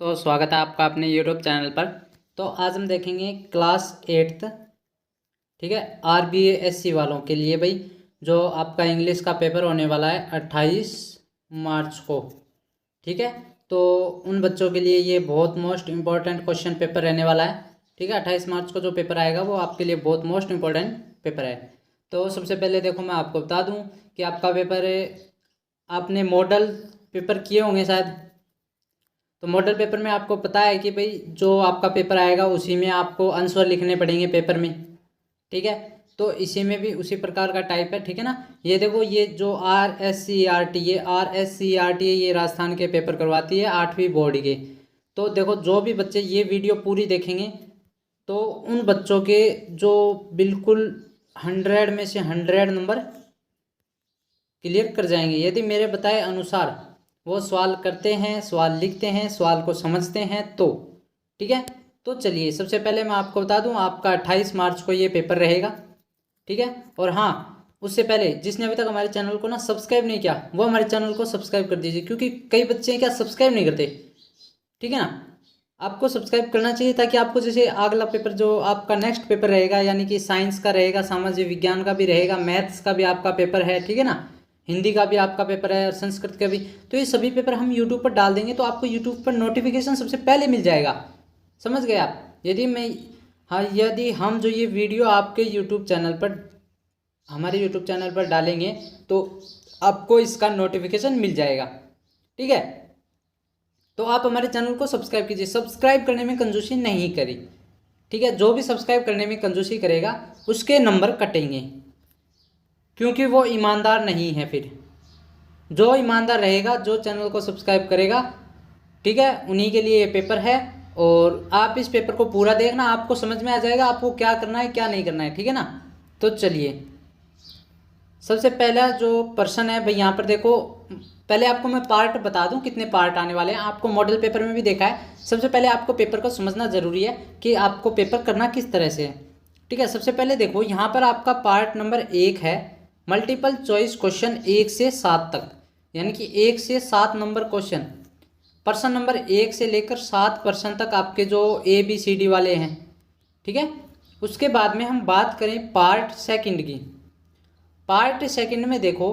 तो स्वागत है आपका अपने यूट्यूब चैनल पर। तो आज हम देखेंगे क्लास 8th, ठीक है, RBASC वालों के लिए भाई, जो आपका इंग्लिश का पेपर होने वाला है 28 मार्च को। ठीक है, तो उन बच्चों के लिए ये बहुत मोस्ट इम्पॉर्टेंट क्वेश्चन पेपर रहने वाला है। ठीक है, 28 मार्च को जो पेपर आएगा वो आपके लिए बहुत मोस्ट इम्पॉर्टेंट पेपर है। तो सबसे पहले देखो, मैं आपको बता दूं कि आपका पेपर आपने मॉडल पेपर किए होंगे शायद। तो मॉडल पेपर में आपको पता है कि भाई जो आपका पेपर आएगा उसी में आपको आंसर लिखने पड़ेंगे पेपर में। ठीक है, तो इसी में भी उसी प्रकार का टाइप है। ठीक है ना, ये देखो, ये जो RSCERT, ये RSCERT ये राजस्थान के पेपर करवाती है 8वीं बोर्ड के। तो देखो, जो भी बच्चे ये वीडियो पूरी देखेंगे तो उन बच्चों के जो बिल्कुल 100 में से 100 नंबर क्लियर कर जाएंगे, यदि मेरे बताए अनुसार वो सवाल करते हैं, सवाल लिखते हैं, सवाल को समझते हैं तो। ठीक है, तो चलिए सबसे पहले मैं आपको बता दूं, आपका 28 मार्च को ये पेपर रहेगा। ठीक है, और हाँ, उससे पहले जिसने अभी तक हमारे चैनल को ना सब्सक्राइब नहीं किया वो हमारे चैनल को सब्सक्राइब कर दीजिए, क्योंकि कई बच्चे क्या सब्सक्राइब नहीं करते। ठीक है ना, आपको सब्सक्राइब करना चाहिए ताकि आपको जैसे अगला पेपर जो आपका नेक्स्ट पेपर रहेगा, यानी कि साइंस का रहेगा, सामाजिक विज्ञान का भी रहेगा, मैथ्स का भी आपका पेपर है, ठीक है ना, हिंदी का भी आपका पेपर है और संस्कृत का भी। तो ये सभी पेपर हम यूट्यूब पर डाल देंगे तो आपको यूट्यूब पर नोटिफिकेशन सबसे पहले मिल जाएगा। समझ गए आप? यदि हम जो ये वीडियो आपके यूट्यूब चैनल पर, हमारे यूट्यूब चैनल पर डालेंगे तो आपको इसका नोटिफिकेशन मिल जाएगा। ठीक है, तो आप हमारे चैनल को सब्सक्राइब कीजिए, सब्सक्राइब करने में कंजूसी नहीं करी। ठीक है, जो भी सब्सक्राइब करने में कंजूसी करेगा उसके नंबर कटेंगे, क्योंकि वो ईमानदार नहीं है। फिर जो ईमानदार रहेगा, जो चैनल को सब्सक्राइब करेगा, ठीक है, उन्हीं के लिए ये पेपर है। और आप इस पेपर को पूरा देखना, आपको समझ में आ जाएगा आपको क्या करना है क्या नहीं करना है। ठीक है ना, तो चलिए सबसे पहला जो प्रश्न है भाई, यहाँ पर देखो, पहले आपको मैं पार्ट बता दूं कितने पार्ट आने वाले हैं। आपको मॉडल पेपर में भी देखा है। सबसे पहले आपको पेपर को समझना जरूरी है कि आपको पेपर करना किस तरह से है। ठीक है, सबसे पहले देखो, यहाँ पर आपका पार्ट नंबर 1 है मल्टीपल चॉइस क्वेश्चन 1 से 7 तक, यानी कि 1 से 7 नंबर क्वेश्चन, पर्सन नंबर 1 से लेकर 7 पर्सन तक आपके जो ABCD वाले हैं। ठीक है, उसके बाद में हम बात करें पार्ट सेकंड की। पार्ट सेकंड में देखो,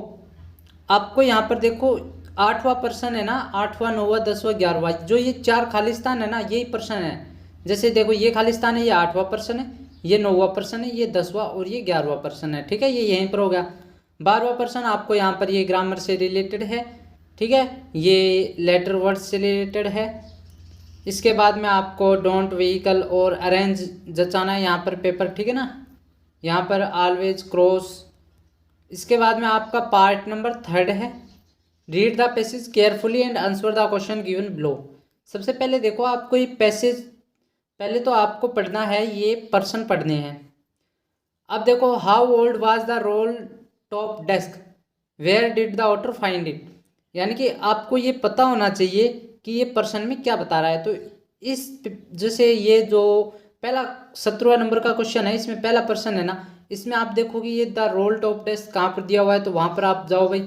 आपको यहाँ पर देखो 8वां पर्सन है ना, 8वां 9वां 10वां 11वां, जो ये 4 खालिस्तान है ना, यही पर्सन है। जैसे देखो, ये खालिस्तान है, ये 8वां पर्सन है, ये 9वां पर्सन है, ये 10वां और ये 11वां पर्सन है। ठीक है, ये यहीं पर हो गया। 12वां पर्सन आपको यहाँ पर ये ग्रामर से रिलेटेड है। ठीक है, ये लेटर वर्ड्स से रिलेटेड है। इसके बाद में आपको डोंट, व्हीकल और अरेंज जचाना है यहाँ पर पेपर। ठीक है ना, यहाँ पर ऑलवेज क्रॉस। इसके बाद में आपका पार्ट नंबर 3 है read the passage carefully and answer the question given below. सबसे पहले देखो, आपको ये पैसेज पहले तो आपको पढ़ना है, ये पर्सन पढ़ने हैं। अब देखो, how old was the roll top desk, where did the author find it, यानी कि आपको ये पता होना चाहिए कि ये पर्सन में क्या बता रहा है। तो इस जैसे ये जो पहला 17वां नंबर का क्वेश्चन है, इसमें पहला पर्सन है ना, इसमें आप देखोगे ये द रोल टॉप डेस्क कहाँ पर दिया हुआ है, तो वहाँ पर आप जाओ भाई।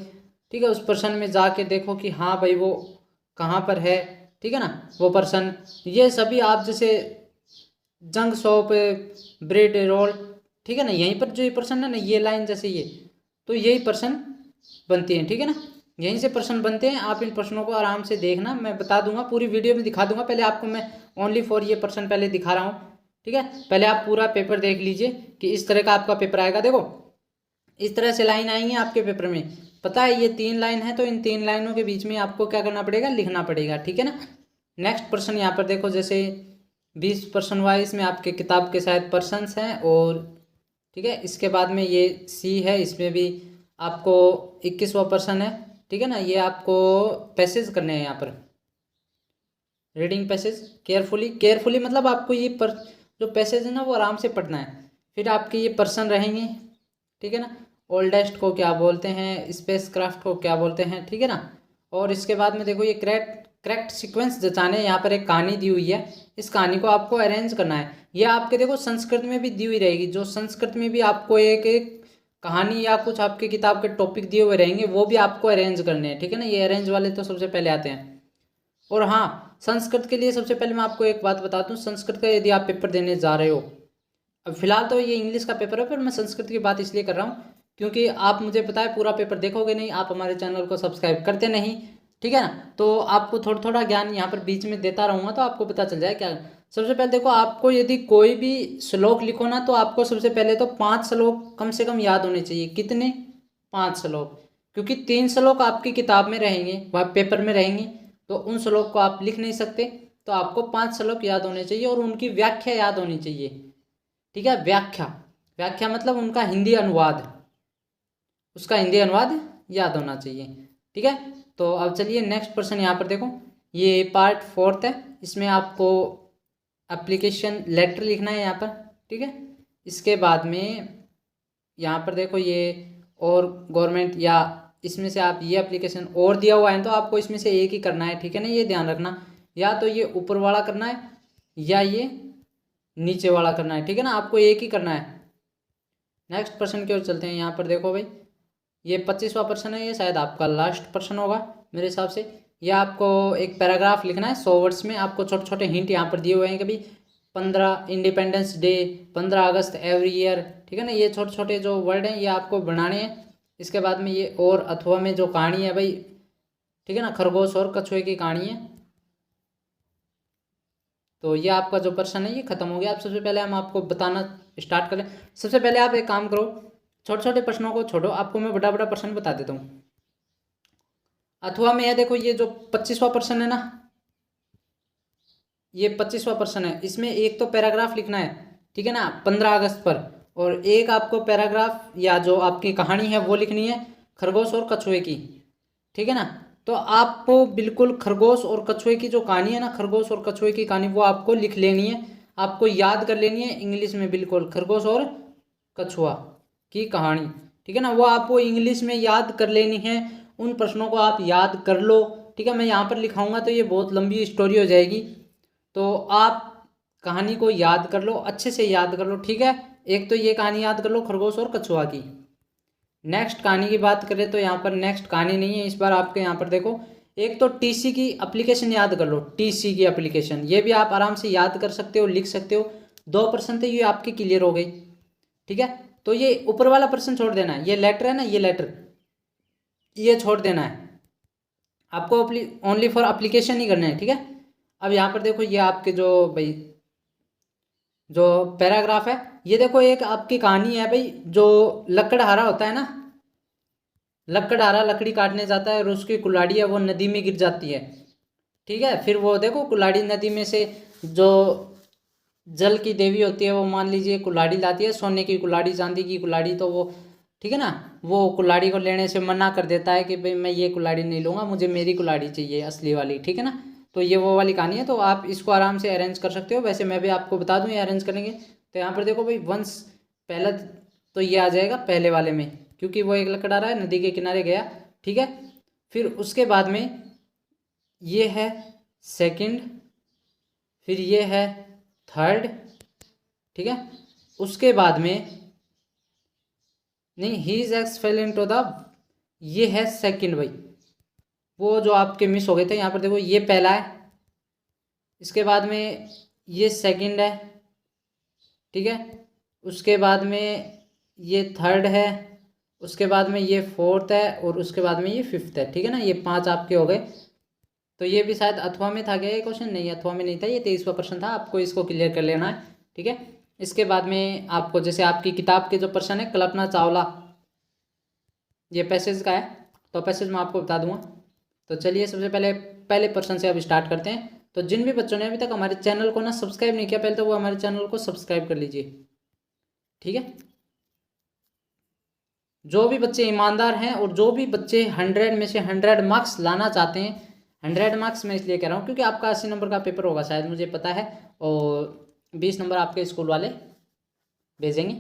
ठीक है, उस पर्सन में जाके देखो कि हाँ भाई वो कहाँ पर है। ठीक है ना, वो पर्सन, ये सभी आप जैसे जंग शॉप, ब्रेड रोल, ठीक है ना, यहीं पर जो ये पर्सन है ना, ये लाइन जैसे ये, तो यही पर्सन बनती हैं। ठीक है ना, यहीं से प्रश्न बनते हैं। आप इन प्रश्नों को आराम से देखना, मैं बता दूंगा, पूरी वीडियो में दिखा दूंगा। पहले आपको मैं ओनली फॉर ये प्रश्न पहले दिखा रहा हूँ। ठीक है, पहले आप पूरा पेपर देख लीजिए कि इस तरह का आपका पेपर आएगा। देखो, इस तरह से लाइन आएंगी आपके पेपर में, पता है ये 3 लाइन है, तो इन 3 लाइनों के बीच में आपको क्या करना पड़ेगा, लिखना पड़ेगा। ठीक है ना, नेक्स्ट पर्सन यहाँ पर देखो, जैसे 20 पर्सन वाइज में आपके किताब के शायद पर्सनस हैं। और ठीक है, इसके बाद में ये C है, इसमें भी आपको 21वां पर्सन है। ठीक है ना, ये आपको पैसेज करने हैं यहाँ पर, रीडिंग पैसेज केयरफुली। केयरफुली मतलब आपको ये जो पैसेज है ना वो आराम से पढ़ना है। फिर आपके ये पर्सन रहेंगे। ठीक है ना, ओल्डेस्ट को क्या बोलते हैं, स्पेस क्राफ्ट को क्या बोलते हैं। ठीक है ना, और इसके बाद में देखो, ये करेक्ट सीक्वेंस जचाने, यहाँ पर एक कहानी दी हुई है, इस कहानी को आपको अरेंज करना है। ये आपके देखो संस्कृत में भी दी हुई रहेगी, जो संस्कृत में भी आपको एक कहानी या कुछ आपके किताब के टॉपिक दिए हुए रहेंगे, वो भी आपको अरेंज करने हैं। ठीक है ना, ये अरेंज वाले तो सबसे पहले आते हैं। और हाँ, संस्कृत के लिए सबसे पहले मैं आपको एक बात बताता हूँ, संस्कृत का यदि आप पेपर देने जा रहे हो, अब फिलहाल तो ये इंग्लिश का पेपर है, पर मैं संस्कृत की बात इसलिए कर रहा हूँ क्योंकि आप मुझे पता है पूरा पेपर देखोगे नहीं, आप हमारे चैनल को सब्सक्राइब करते नहीं, ठीक है ना। तो आपको थोड़ा थोड़ा ज्ञान यहाँ पर बीच में देता रहूँगा तो आपको पता चल जाए क्या। सबसे पहले देखो, आपको यदि कोई भी श्लोक लिखो ना, तो आपको सबसे पहले तो 5 श्लोक कम से कम याद होने चाहिए। कितने? 5 श्लोक, क्योंकि 3 श्लोक आपकी किताब में रहेंगे, वह पेपर में रहेंगे, तो उन श्लोक को आप लिख नहीं सकते। तो आपको 5 श्लोक याद होने चाहिए और उनकी व्याख्या याद होनी चाहिए, ठीक है। व्याख्या, व्याख्या मतलब उनका हिंदी अनुवाद, उसका हिंदी अनुवाद याद होना चाहिए, ठीक है। तो अब चलिए नेक्स्ट प्रश्न यहाँ पर देखो, ये पार्ट 4 है, इसमें आपको एप्लीकेशन लेटर लिखना है यहाँ पर, ठीक है। इसके बाद में यहाँ पर देखो ये और गवर्नमेंट, या इसमें से आप ये एप्लीकेशन और दिया हुआ है तो आपको इसमें से एक ही करना है, ठीक है ना, ये ध्यान रखना। या तो ये ऊपर वाला करना है या ये नीचे वाला करना है, ठीक है ना, आपको एक ही करना है। नेक्स्ट प्रश्न की ओर चलते हैं। यहाँ पर देखो भाई, ये 25वां प्रश्न है, ये शायद आपका लास्ट प्रश्न होगा मेरे हिसाब से। यह आपको एक पैराग्राफ लिखना है 100 वर्ड्स में। आपको छोटे छोटे हिंट यहाँ पर दिए हुए हैं, कभी 15 इंडिपेंडेंस डे, 15 अगस्त एवरी ईयर, ठीक है ना, ये छोटे छोटे जो वर्ड हैं ये आपको बनाने हैं। इसके बाद में ये और अथवा में जो कहानी है भाई, ठीक है ना, खरगोश और कछुए की कहानी है। तो ये आपका जो प्रश्न है ये खत्म हो गया। अब सबसे पहले हम आपको बताना स्टार्ट करें। सबसे पहले आप एक काम करो, छोटे छोटे प्रश्नों को छोड़ो, आपको मैं बड़ा बड़ा प्रश्न बता देता हूँ। अथवा में है देखो, ये जो 25वां प्रश्न है ना, ये 25वां प्रश्न है, इसमें एक तो पैराग्राफ लिखना है, ठीक है ना, 15 अगस्त पर, और एक आपको पैराग्राफ या जो आपकी कहानी है वो लिखनी है खरगोश और कछुए की, ठीक है ना। तो आपको बिल्कुल खरगोश और कछुए की जो कहानी है ना, खरगोश और कछुए की कहानी वो आपको लिख लेनी है, आपको याद कर लेनी है इंग्लिश में, बिल्कुल खरगोश और कछुआ की कहानी, ठीक है ना, वो आपको इंग्लिश में याद कर लेनी है। उन प्रश्नों को आप याद कर लो, ठीक है। मैं यहाँ पर लिखाऊंगा तो ये बहुत लंबी स्टोरी हो जाएगी, तो आप कहानी को याद कर लो, अच्छे से याद कर लो, ठीक है। एक तो ये कहानी याद कर लो खरगोश और कछुआ की। नेक्स्ट कहानी की बात करें तो यहाँ पर नेक्स्ट कहानी नहीं है इस बार आपके, यहाँ पर देखो, एक तो टीसी की एप्लीकेशन याद कर लो, टीसी की एप्लीकेशन, ये भी आप आराम से याद कर सकते हो, लिख सकते हो। 2% ये आपकी क्लियर हो गई, ठीक है। तो ये ऊपर वाला प्रश्न छोड़ देना है, ये लेटर है ना, ये लेटर ये छोड़ देना है, आपको ओनली फॉर एप्लीकेशन ही करना है, ठीक है। अब यहाँ पर देखो, ये आपके जो भाई जो पैराग्राफ है, ये देखो एक आपकी कहानी है भाई, जो लकड़हारा होता है ना, लकड़हारा लकड़ी काटने जाता है और उसकी कुल्हाड़ी है वो नदी में गिर जाती है, ठीक है। फिर वो देखो कुल्हाड़ी नदी में से जो जल की देवी होती है वो मान लीजिए कुल्हाड़ी लाती है, सोने की कुल्हाड़ी, चांदी की कुल्हाड़ी, तो वो, ठीक है ना, वो कुल्हाड़ी को लेने से मना कर देता है कि भाई मैं ये कुल्हाड़ी नहीं लूँगा, मुझे मेरी कुल्हाड़ी चाहिए असली वाली, ठीक है ना। तो ये वो वाली कहानी है, तो आप इसको आराम से अरेंज कर सकते हो। वैसे मैं भी आपको बता दूं ये अरेंज करेंगे, तो यहाँ पर देखो भाई, वंस पहला तो ये आ जाएगा पहले वाले में, क्योंकि वो एक लकड़ा रहा है नदी के किनारे गया, ठीक है। फिर उसके बाद में ये है सेकंड, फिर ये है थर्ड, ठीक है। उसके बाद में नहीं, he is x fail into the, ये है सेकंड भाई, वो जो आपके मिस हो गए थे, यहाँ पर देखो ये पहला है, इसके बाद में ये सेकंड है, ठीक है। उसके बाद में ये थर्ड है, उसके बाद में ये फोर्थ है, और उसके बाद में ये फिफ्थ है, ठीक है ना, ये 5 आपके हो गए। तो ये भी शायद अथवा में था क्या ये क्वेश्चन? नहीं, अथवा में नहीं था, ये 23वां प्रश्न था, आपको इसको क्लियर कर लेना है, ठीक है। इसके बाद में आपको जैसे आपकी किताब के जो प्रश्न है कल्पना चावला, ये पैसेज का है, तो पैसेज मैं आपको बता दूंगा। तो चलिए सबसे पहले पहले प्रश्न से अब स्टार्ट करते हैं। तो जिन भी बच्चों ने अभी तक हमारे चैनल को ना सब्सक्राइब नहीं किया, पहले तो वो हमारे चैनल को सब्सक्राइब कर लीजिए, ठीक है। जो भी बच्चे ईमानदार हैं और जो भी बच्चे 100 में से 100 मार्क्स लाना चाहते हैं, 100 मार्क्स मैं इसलिए कह रहा हूँ क्योंकि आपका 80 नंबर का पेपर होगा शायद, मुझे पता है, और 20 नंबर आपके स्कूल वाले भेजेंगे,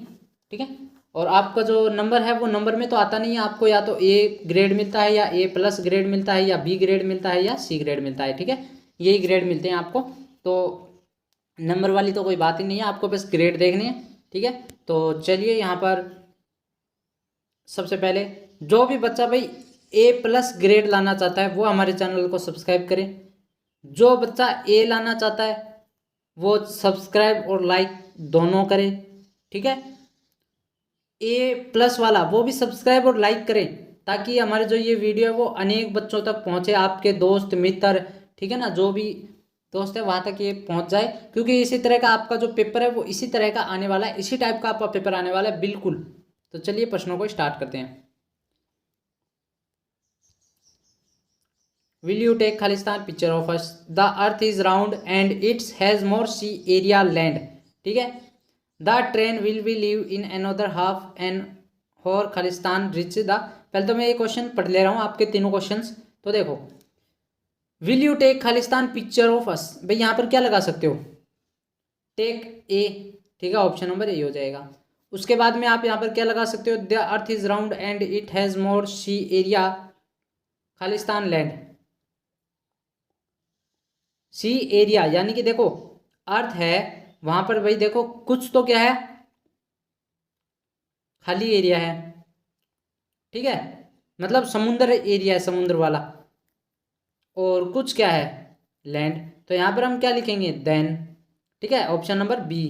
ठीक है। और आपका जो नंबर है वो नंबर में तो आता नहीं है, आपको या तो ए ग्रेड मिलता है, या A+ ग्रेड मिलता है, या B ग्रेड मिलता है, या C ग्रेड मिलता है, ठीक है। यही ग्रेड मिलते हैं आपको, तो नंबर वाली तो कोई बात ही नहीं है, आपको बस ग्रेड देखने हैं, ठीक है। तो चलिए यहाँ पर सबसे पहले जो भी बच्चा भाई A+ ग्रेड लाना चाहता है वो हमारे चैनल को सब्सक्राइब करें, जो बच्चा ए लाना चाहता है वो सब्सक्राइब और लाइक दोनों करे, ठीक है। ए प्लस वाला वो भी सब्सक्राइब और लाइक करें, ताकि हमारे जो ये वीडियो है वो अनेक बच्चों तक पहुंचे, आपके दोस्त मित्र, ठीक है ना, जो भी दोस्त है वहां तक ये पहुंच जाए, क्योंकि इसी तरह का आपका जो पेपर है वो इसी तरह का आने वाला है, इसी टाइप का आपका पेपर आने वाला है बिल्कुल। तो चलिए प्रश्नों को स्टार्ट करते हैं। विल यू टेक खालिस्तान picture of us, the earth is round and it's has more sea area land, ठीक है। The train will be leave in another half an hour खालिस्तान रिच द, पहले तो मैं ये क्वेश्चन पढ़ ले रहा हूँ आपके तीनों क्वेश्चंस। तो देखो, विल यू टेक खालिस्तान पिक्चर ऑफ अस, भाई यहाँ पर क्या लगा सकते हो, टेक ए, ठीक है, ऑप्शन नंबर ए हो जाएगा। उसके बाद में आप यहाँ पर क्या लगा सकते हो, the earth is round and it has more sea area खालिस्तान लैंड। सी एरिया यानी कि देखो अर्थ है वहां पर, भाई देखो कुछ तो क्या है, खाली एरिया है, ठीक है, मतलब समुद्र एरिया है, समुद्र वाला, और कुछ क्या है, लैंड। तो यहां पर हम क्या लिखेंगे, देन, ठीक है, ऑप्शन नंबर बी।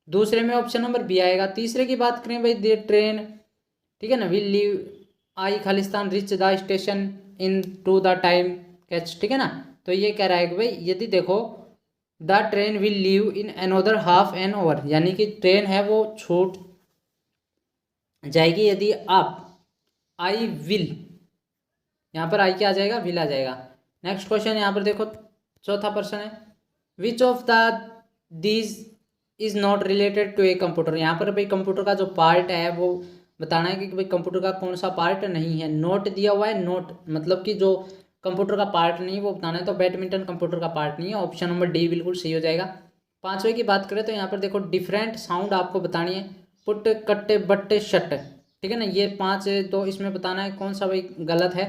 दूसरे में ऑप्शन नंबर बी आएगा। तीसरे की बात करें भाई, दे ट्रेन, ठीक है ना, विल लीव आई खालिस्तान reach the station in to the time catch, ठीक है ना। तो ये कह रहा है कि भाई यदि देखो the train will leave in another half an hour, यानी कि ट्रेन है वो छूट जाएगी यदि आप, आई विल, यहाँ पर आई क्या आ जाएगा, विल आ जाएगा। नेक्स्ट क्वेश्चन यहाँ पर देखो, चौथा प्रश्न है, which of the these is not related to a computer, यहाँ पर भाई कंप्यूटर का जो पार्ट है वो बताना है कि भाई कंप्यूटर का कौन सा पार्ट नहीं है। नोट दिया हुआ है, नोट मतलब कि जो कंप्यूटर का पार्ट नहीं वो बताना है, तो बैडमिंटन कंप्यूटर का पार्ट नहीं है, ऑप्शन नंबर डी बिल्कुल सही हो जाएगा। पांचवे की बात करें तो यहाँ पर देखो डिफरेंट साउंड आपको बतानी है, पुट कट्टे बट्टे शट, ठीक है ना, ये पांच, तो इसमें बताना है कौन सा भाई गलत है।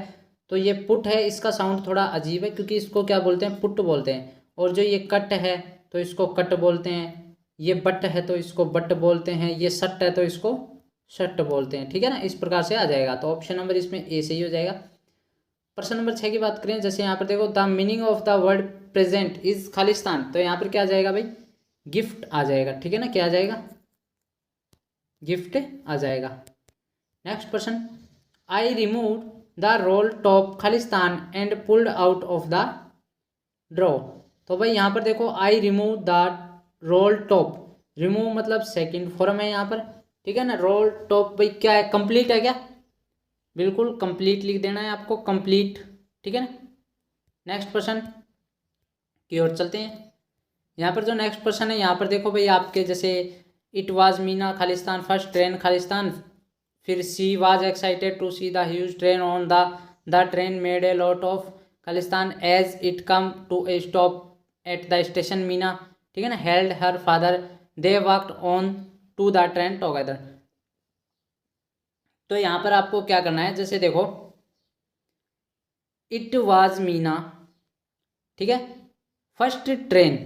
तो ये पुट है, इसका साउंड थोड़ा अजीब है क्योंकि इसको क्या बोलते हैं, पुट बोलते हैं, और जो ये कट है तो इसको कट बोलते हैं, ये बट है तो इसको बट बोलते हैं, ये सट है तो इसको शट बोलते हैं, ठीक है ना, इस प्रकार से आ जाएगा। तो ऑप्शन नंबर इसमें ए सही हो जाएगा। प्रश्न नंबर 6 की बात करें, जैसे यहाँ पर देखो the meaning of the word present is Khalistan, तो यहाँ पर क्या आ जाएगा भाई, गिफ्ट आ जाएगा, ठीक है ना, क्या आ जाएगा, गिफ्ट आ जाएगा। Next question, I remove the roll top Khalistan and pulled out of the draw, तो भाई यहाँ पर देखो I remove the roll top, remove मतलब सेकंड फॉर्म है यहाँ पर, ठीक है ना। रोल टॉप भाई क्या है, कंप्लीट है क्या, बिल्कुल कंप्लीट लिख देना है आपको, कंप्लीट, ठीक है ना। नेक्स्ट क्वेश्चन की ओर चलते हैं। यहाँ पर जो नेक्स्ट क्वेश्चन है यहाँ पर देखो भाई आपके, जैसे it was Meena Khalistan first train Khalistan, फिर she was excited to see the huge train on the train made a lot of Khalistan as it came to a stop at the station Meena, ठीक है ना, held her father they worked on to the train together. तो यहाँ पर आपको क्या करना है, जैसे देखो इट वाज मीना, ठीक है, first train,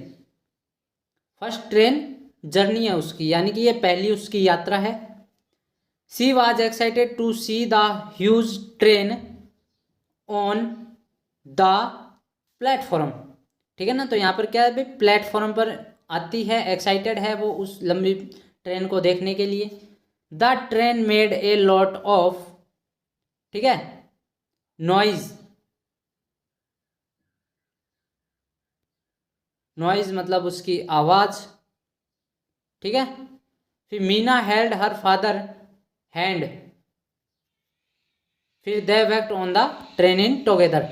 first train journey है उसकी, यानी कि ये पहली उसकी यात्रा है। She was excited to see the huge train on the platform, ठीक है ना। तो यहाँ पर क्या है भाई, प्लेटफॉर्म पर आती है, एक्साइटेड है वो उस लंबी ट्रेन को देखने के लिए। The train made a lot of, ठीक है, नॉइज, नॉइज मतलब उसकी आवाज, ठीक है। फिर Meena held her father hand, फिर they worked on the train in together.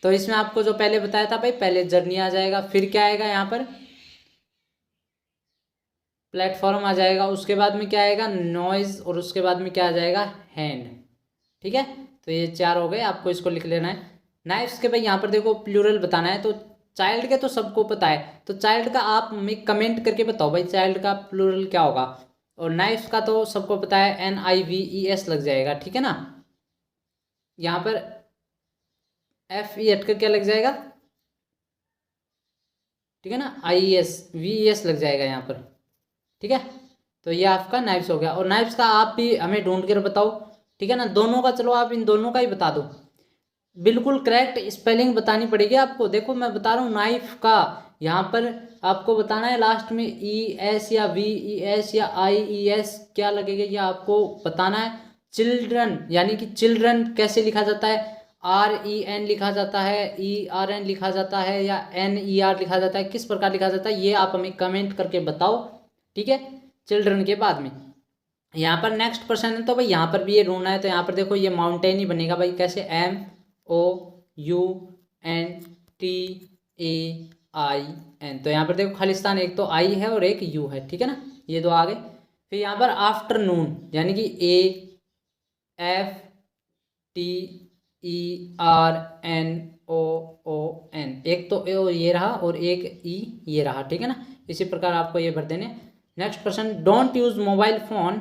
तो इसमें आपको जो पहले बताया था भाई, पहले जर्नी आ जाएगा, फिर क्या आएगा यहाँ पर, प्लेटफॉर्म आ जाएगा, उसके बाद में क्या आएगा, नॉइज, और उसके बाद में क्या आ जाएगा, हैंड, ठीक है। तो ये चार हो गए, आपको इसको लिख लेना है। नाइफ्स के भाई यहाँ पर देखो प्लूरल बताना है, तो चाइल्ड के तो सबको पता है, तो चाइल्ड का आप कमेंट करके बताओ भाई चाइल्ड का प्लूरल क्या होगा। और नाइफ्स का तो सबको पता है, NIVES लग जाएगा, ठीक है ना। यहाँ पर FE हटकर क्या लग जाएगा, ठीक है ना, VES लग जाएगा यहाँ पर, ठीक है। तो ये आपका नाइफ्स हो गया। और नाइफ्स का आप भी हमें ढूंढ कर बताओ, ठीक है ना, दोनों का, चलो आप इन दोनों का ही बता दो। बिल्कुल करेक्ट स्पेलिंग बतानी पड़ेगी आपको। देखो मैं बता रहा हूँ नाइफ का यहाँ पर आपको बताना है लास्ट में ES या VES या IES क्या लगेगा, ये आपको बताना है। चिल्ड्रन यानी कि चिल्ड्रन कैसे लिखा जाता है, REN लिखा जाता है, ERN लिखा जाता है या NER लिखा जाता है, किस प्रकार लिखा जाता है ये आप हमें कमेंट करके बताओ, ठीक है। चिल्ड्रन के बाद में यहाँ पर नेक्स्ट पर्सन है, तो भाई यहाँ पर भी ये ढूंढना है। तो यहाँ पर देखो ये माउंटेन ही बनेगा भाई, कैसे MOUNTAIN। तो यहाँ पर देखो खालिस्तान, एक तो आई है और एक यू है, ठीक है ना, ये दो आ गए। फिर यहाँ पर आफ्टरनून यानी कि AFTERNOON, एक तो ए ये रहा और एक ई ये रहा, ठीक है ना। इसी प्रकार आपको ये भर देने। Next question, don't use mobile phone.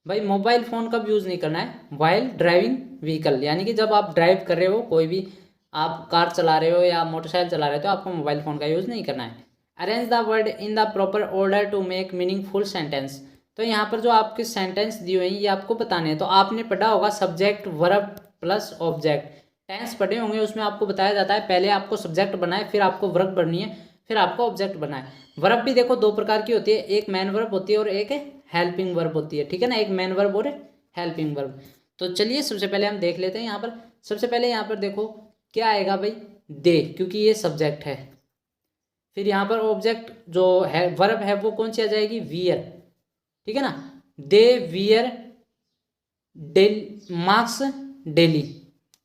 भाई मोबाइल फ़ोन कब यूज़ नहीं करना है, वाइल ड्राइविंग व्हीकल, यानी कि जब आप ड्राइव कर रहे हो, कोई भी आप कार चला रहे हो या मोटरसाइकिल चला रहे हो, तो आपको मोबाइल फ़ोन का यूज़ नहीं करना है। Arrange the word in the proper order to make meaningful sentence. तो यहाँ पर जो आपके सेंटेंस दिए हुए हैं ये आपको बताने हैं। तो आपने पढ़ा होगा subject verb plus object, tense पढ़े होंगे, उसमें आपको बताया जाता है पहले आपको सब्जेक्ट बनाए, फिर आपको वर्ब बननी है, फिर आपको ऑब्जेक्ट बनाए। वर्ब भी देखो दो प्रकार की होती है, एक मैन वर्ब होती है और एक हेल्पिंग वर्ब होती है, ठीक है ना, एक मैन वर्ब और हेल्पिंग वर्ब। तो चलिए सबसे पहले हम देख लेते हैं यहाँ पर। सबसे पहले यहाँ पर देखो क्या आएगा भाई, दे, क्योंकि ये सब्जेक्ट है। फिर यहाँ पर ऑब्जेक्ट जो है वर्ब है वो कौन सी आ जाएगी, वियर, ठीक है ना। दे वियर मार्क्स डेली,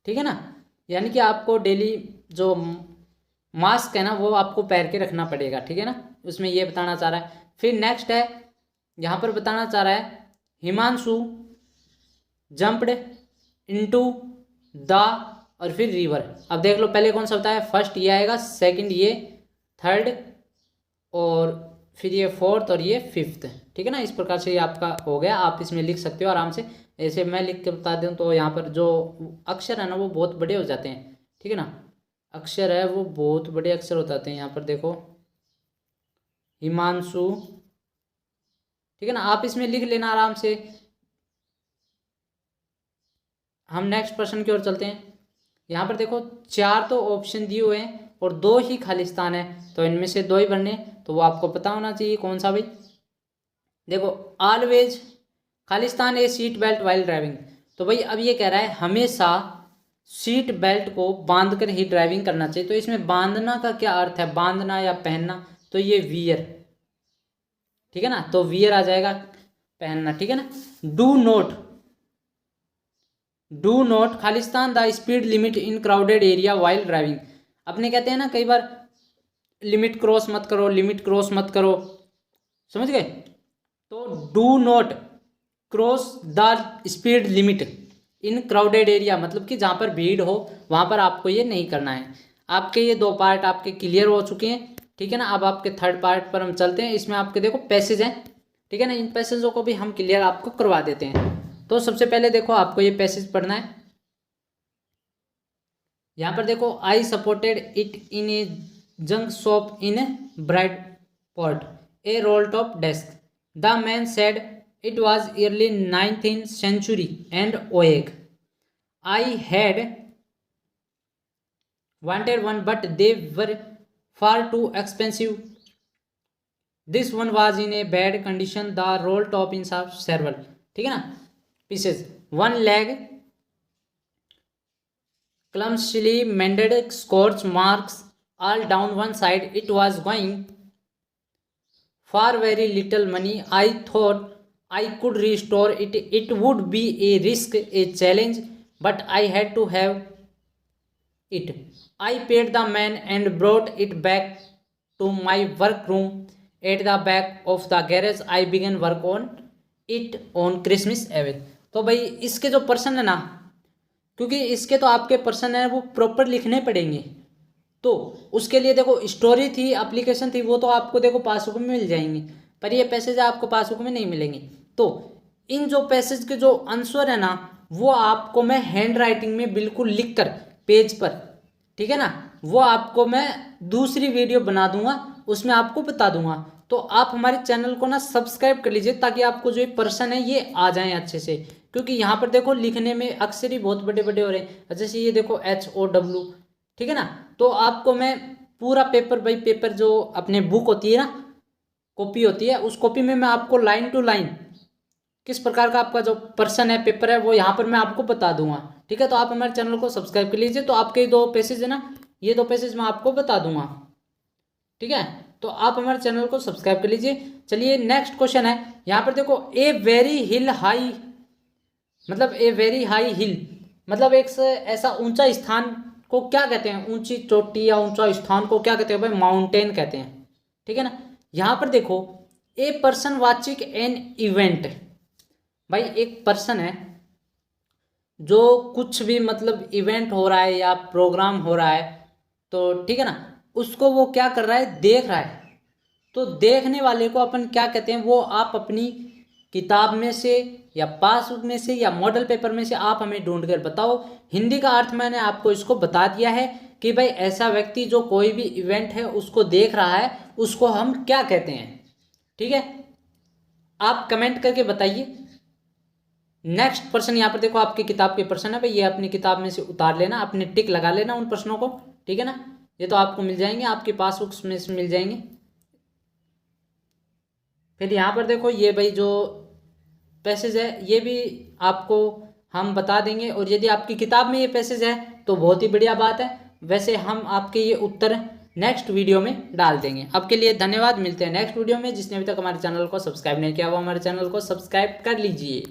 ठीक है ना, यानी कि आपको डेली जो मास्क है ना वो आपको पहन के रखना पड़ेगा, ठीक है ना, उसमें ये बताना चाह रहा है। फिर नेक्स्ट है यहाँ पर बताना चाह रहा है हिमांशु जंप्ड इनटू द, और फिर रिवर। अब देख लो पहले कौन सा होता है, फर्स्ट ये आएगा, सेकंड ये, थर्ड, और फिर ये फोर्थ, और ये फिफ्थ, ठीक है ना। इस प्रकार से ये आपका हो गया, आप इसमें लिख सकते हो आराम से। ऐसे मैं लिख के बता दूँ तो यहाँ पर जो अक्षर है ना वो बहुत बड़े हो जाते हैं, ठीक है ना, अक्षर है वो बहुत बड़े अक्षर हो जाते हैं। यहाँ पर देखो हिमांशु, ठीक है ना, आप इसमें लिख लेना आराम से। हम नेक्स्ट प्रश्न की ओर चलते हैं। यहाँ पर देखो चार तो ऑप्शन दिए हुए हैं और दो ही खालिस्तान है, तो इनमें से दो ही भरने, तो वो आपको पता होना चाहिए कौन सा भाई। देखो ऑलवेज खालिस्तान ए सीट बेल्ट वाइल ड्राइविंग, तो भाई अब ये कह रहा है हमेशा सीट बेल्ट को बांध कर ही ड्राइविंग करना चाहिए। तो इसमें बांधना का क्या अर्थ है, बांधना या पहनना, तो ये वियर, ठीक है ना, तो वियर आ जाएगा पहनना, ठीक है ना। Do not Khalistan the speed limit in crowded area while driving. अपने कहते हैं ना कई बार लिमिट क्रॉस मत करो, लिमिट क्रॉस मत करो, समझ गए। तो do not cross the speed limit in crowded area, मतलब कि जहाँ पर भीड़ हो वहाँ पर आपको ये नहीं करना है। आपके ये दो पार्ट आपके क्लियर हो चुके हैं, ठीक है ना। अब आपके थर्ड पार्ट पर हम चलते हैं। इसमें आपके देखो पैसेज हैं, ठीक है ना, इन पैसेजों को भी हम क्लियर आपको करवा देते हैं। तो सबसे पहले देखो आपको ये पैसेज पढ़ना है। यहाँ पर देखो I supported it in A junk shop in bright port A role top desk, the man said it was early 19th century and oeg. I had wanted one but they were far too expensive. This one was in a bad condition, the roll top in several, ठीक है ना, pieces, one leg clumsily mended, scorch marks all down one side. It was going for very little money. I thought I could restore it. It would be a risk, a challenge, but I had to have it. I paid the man and brought it back to my workroom at the back of the garage. I began work on it on Christmas Eve. तो भाई इसके जो person है ना, क्योंकि इसके तो आपके पर्सन है वो प्रॉपर लिखने पड़ेंगे, तो उसके लिए देखो स्टोरी थी, एप्लीकेशन थी, वो तो आपको देखो पासबुक में मिल जाएंगी, पर ये पैसेज आपको पासबुक में नहीं मिलेंगे। तो इन जो पैसेज के जो आंसर है ना वो आपको मैं हैंड राइटिंग में बिल्कुल लिख कर पेज पर, ठीक है ना, वो आपको मैं दूसरी वीडियो बना दूंगा, उसमें आपको बता दूंगा। तो आप हमारे चैनल को ना सब्सक्राइब कर लीजिए ताकि आपको जो ये पर्सन है ये आ जाए अच्छे से, क्योंकि यहाँ पर देखो लिखने में अक्षर ही बहुत बड़े बड़े हो रहे हैं। जैसे ये देखो HOW, ठीक है ना। तो आपको मैं पूरा पेपर बाई पेपर जो अपने बुक होती है ना, कॉपी होती है, उस कॉपी में मैं आपको लाइन टू लाइन किस प्रकार का आपका जो पर्सन है, पेपर है, वो यहाँ पर मैं आपको बता दूंगा। ठीक है, तो आप हमारे चैनल को सब्सक्राइब कर लीजिए। तो आपके 2 पैसेज है ना, ये 2 पैसेज मैं आपको बता दूंगा। ठीक है, तो आप हमारे चैनल को सब्सक्राइब कर लीजिए। चलिए नेक्स्ट क्वेश्चन है, यहाँ पर देखो ए वेरी हिल हाई, मतलब ए वेरी हाई हिल मतलब एक से ऐसा ऊंचा स्थान को क्या कहते हैं, ऊंची चोटी या ऊंचा स्थान को क्या कहते हैं भाई, माउंटेन कहते हैं। ठीक है ना। यहाँ पर देखो a person watching an event, भाई एक पर्सन है जो कुछ भी मतलब इवेंट हो रहा है या प्रोग्राम हो रहा है, तो ठीक है ना, उसको वो क्या कर रहा है, देख रहा है। तो देखने वाले को अपन क्या कहते हैं, वो आप अपनी किताब में से या पासबुक में से या मॉडल पेपर में से आप हमें ढूंढ कर बताओ। हिंदी का अर्थ मैंने आपको इसको बता दिया है कि भाई ऐसा व्यक्ति जो कोई भी इवेंट है उसको देख रहा है, उसको हम क्या कहते हैं। ठीक है, आप कमेंट करके बताइए। नेक्स्ट प्रश्न यहाँ पर देखो आपकी किताब के प्रश्न है भाई, ये अपनी किताब में से उतार लेना, अपने टिक लगा लेना उन प्रश्नों को। ठीक है ना, ये तो आपको मिल जाएंगे, आपके पासबुक्स में से मिल जाएंगे। फिर यहाँ पर देखो ये भाई जो पैसेज है ये भी आपको हम बता देंगे, और यदि आपकी किताब में ये पैसेज है तो बहुत ही बढ़िया बात है। वैसे हम आपके ये उत्तर नेक्स्ट वीडियो में डाल देंगे। अब के लिए धन्यवाद, मिलते हैं नेक्स्ट वीडियो में। जिसने अभी तक हमारे चैनल को सब्सक्राइब नहीं किया वो हमारे चैनल को सब्सक्राइब कर लीजिए।